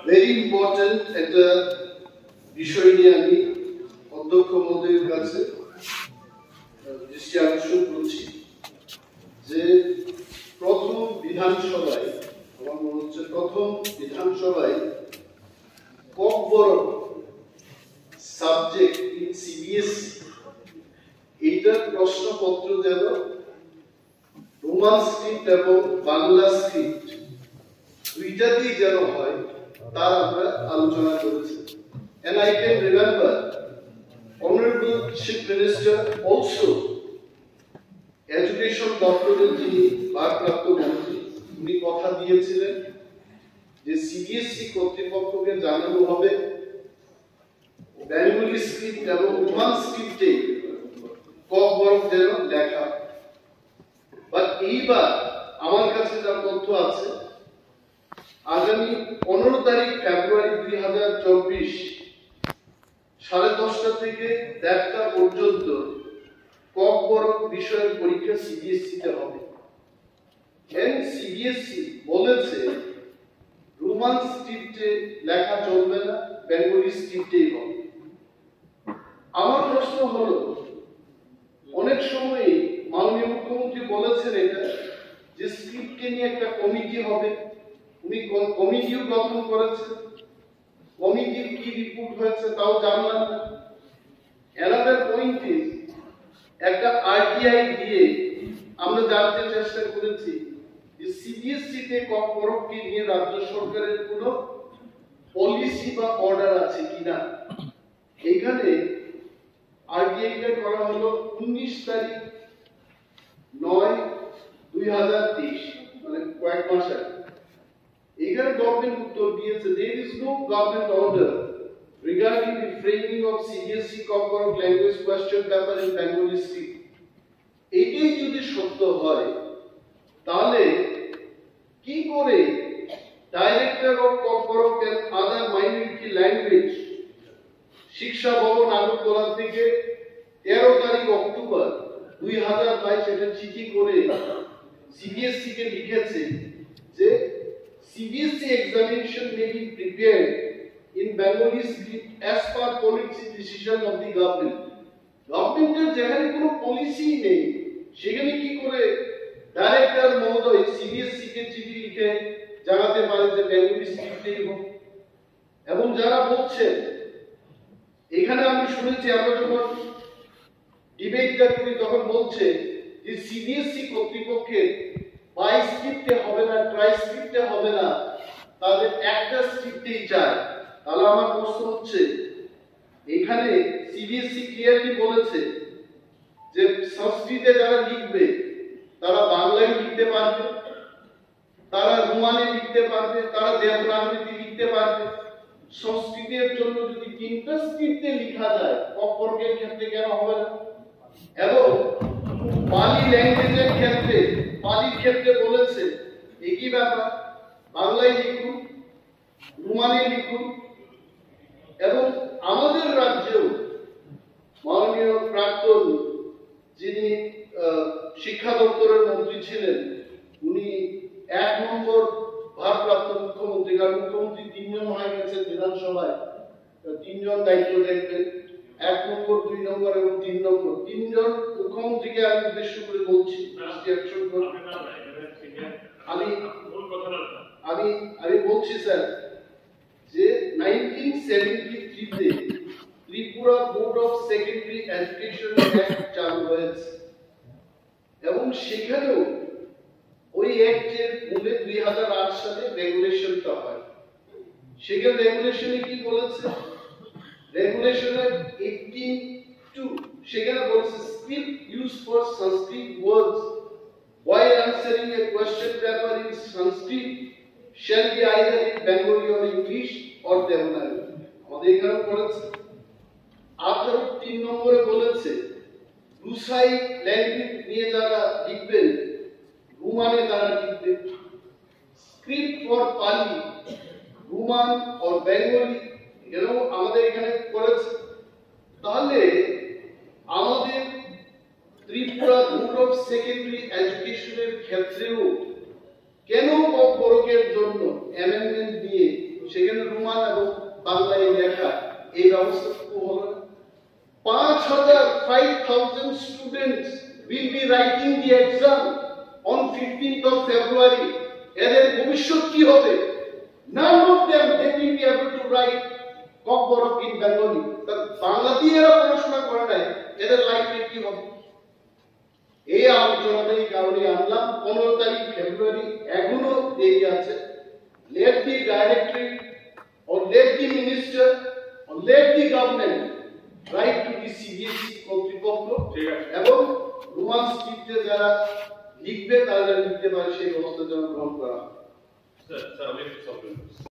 Very important একটা বিষয় নিয়ে আমি অধ্যক্ষ মহোদয়ের কাছে দৃষ্টি আকর্ষণ করছি যে প্রথম বিধানসভায়, আমার মনে হচ্ছে প্রথম বিধানসভায় ককবরক সাবজেক্ট ইন সিবিএসই এইটার প্রশ্নপত্র যেন রোমান স্ক্রিপ্ট এবং বাংলা স্ক্রিপ্ট দুইটাতেই যেন হয় তার আমরা আলোচনা করেছি। And I can remember Honorable Chief Minister also education দপ্তরের যিনি ভারপ্রাপ্ত মন্ত্রী উনি কথা দিয়েছিলেন যে সিবিএসই কর্তৃপক্ষকে জানানো হবে বেঙ্গলি স্ক্রিপ্ট এবং রোমান স্ক্রিপ্টে ককবরক যেন লেখা। বাট এইবার আমার কাছে যা তথ্য আছে আগামী 15 তারিখ ফেব্রুয়ারি 2024 10:30 থেকে 1:30 পর্যন্ত ককবরক বিষয়ের পরীক্ষা সিবিএসই তে হবে। সিবিএসই বলেছে রোমান স্ক্রিপ্টে লেখা চলবে না, বেঙ্গলি স্ক্রিপ্টেই হবে। আমার প্রশ্ন হলো, অনেক সময় মাননীয় মুখ্যমন্ত্রী বলেছেন এটা যে স্ক্রিপ্টকে নিয়ে একটা কমিটি হবে, উনি কমিটিও গঠন করেছেন, কমিটির কি রিপোর্ট হয়েছে তাও জানলাম না। অ্যানাদার পয়েন্ট ইজ একটা আরটিআই দিয়ে আমরা জানতে চেষ্টা করেছি যে সিবিএসই তে ককবরককে নিয়ে রাজ্য সরকারের কোনো পলিসি বা অর্ডার আছে কিনা। এখানে আরটিআইটা করা হলো 19 তারিখ 9/2023, মানে কয়েক মাস আগে। এখানে গভর্নমেন্ট উত্তর দিয়েছে there is no government order regarding the framing of CBSE Cockburn language question paper in Bengali script. এটাই যদি সত্য হয় তাহলে কি করে director of Kokborok and other minority language শিক্ষা ভবন আগরতলা থেকে 13 তারিখ অক্টোবর 2022 এটা চিঠি করে সিবিএসই কে লিখেছে যে CBSE examination may be prepared in Bengali script as per policy decision of the government. গভর্নমেন্টের যেখানে কোনো পলিসি নেই সেখানে কি করে ডাইরেক্টর মহোদয় সিবিএসই কে চিঠি লিখে জানাতে পারে যে বেঙ্গলি স্ক্রিপ্টেই হবে। এবং যারা বলছেন, এখানে আমি শুনেছি আমরা যখন ডিবেটটা করি তখন বলছে যে সিবিএসই কর্তৃপক্ষের বাই স্ক্রিপ্টে হবে না, ট্রাই স্ক্রিপ্টে হবে না, তাদের একটা স্ক্রিপ্টেই চায়। তাহলে আমার প্রশ্ন হচ্ছে, এখানে সিবিএসই ক্লিয়ারলি বলেছে যে সংস্কৃতে যারা লিখবে তারা বাংলায় লিখতে পারবে, তারা রোমানে লিখতে পারবে, তারা দেবনাগরীতে লিখতে পারবে। সংস্কৃতের জন্য যদি 3টা স্ক্রিপ্টে লেখা যায় ককবরকের ক্ষেত্রে কেন হবে না? এবং পালি ল্যাঙ্গুয়েজের ক্ষেত্রে, পালির ক্ষেত্রে বলেছে একই ব্যাপার, বাংলায় লিখুন, রোমানে লিখুন। এবং আমাদের রাজ্যেও মাননীয় প্রাক্তন যিনি শিক্ষা দপ্তরের মন্ত্রী ছিলেন উনি 1 নম্বর ভারপ্রাপ্ত মুখ্যমন্ত্রী, কারণ মুখ্যমন্ত্রী 3 জন হয়ে গেছেন বিধানসভায়, 3 জন দায়িত্ব দেখবেন, 1 নম্বর 2 নম্বর এবং 3 নম্বর, 3 জন মুখ্যমন্ত্রীকে আমি উদ্দেশ্য করে বলছি। আমি বলছি স্যার যে 1973 তে Tripura board of secondary education act চালু হয়েছে এবং সেখানেও ওই অ্যাক্টের মূলে 2008 সালে রেগুলেশনটা হয়। সেখানে রেগুলেশনে কি বলেছে? রেগুলেশনের 18(2) সেখানে বলেছে script use for Sanskrit words while answering a question paper in Sanskrit shall be either in Bengali or English or Devanagari. আমাদের এখানে বলেছে। আপনার 3 নম্বরে বলেছে রুসাই ল্যাঙ্গুয়েজ নিয়ে যারা লিখবেন রোমানে তারা লিখবেন। স্ক্রিপ্ট ফর পালি, রোমান or বেঙ্গলি এরকম আমাদের এখানে করেছে। তাহলে আমাদের ত্রিপুরা বোর্ড অফ সেকেন্ডারি এডুকেশনের ক্ষেত্রেও কেন ককবরকের জন্য অ্যামেন্ডমেন্ট দিয়ে সেখানে রোমান এবং বাংলায় লেখা, এই ব্যবস্থা খুব হলো না। 5,000 students will be writing the exam on 15th of February. এদের ভবিষ্যৎ কি হবে? None of them they will be able to write Kokborok in Bengali. Bangla দিয়ে এরা পড়াশোনা করে নাই, এদের লাইফে কি হবে? এই আলোচনাটা এই কারণে আনলাম। 15 তারিখ ফেব্রুয়ারি এখনো দেরি আছে। Let the directorate or let the minister or let the government write to the CBSE কর্তৃপক্ষ এবং রোমান স্ক্রিপ্টে যারা লিখবে তারা লিখতে পারে সেই ব্যবস্থা যেন গ্রহণ করা হয়।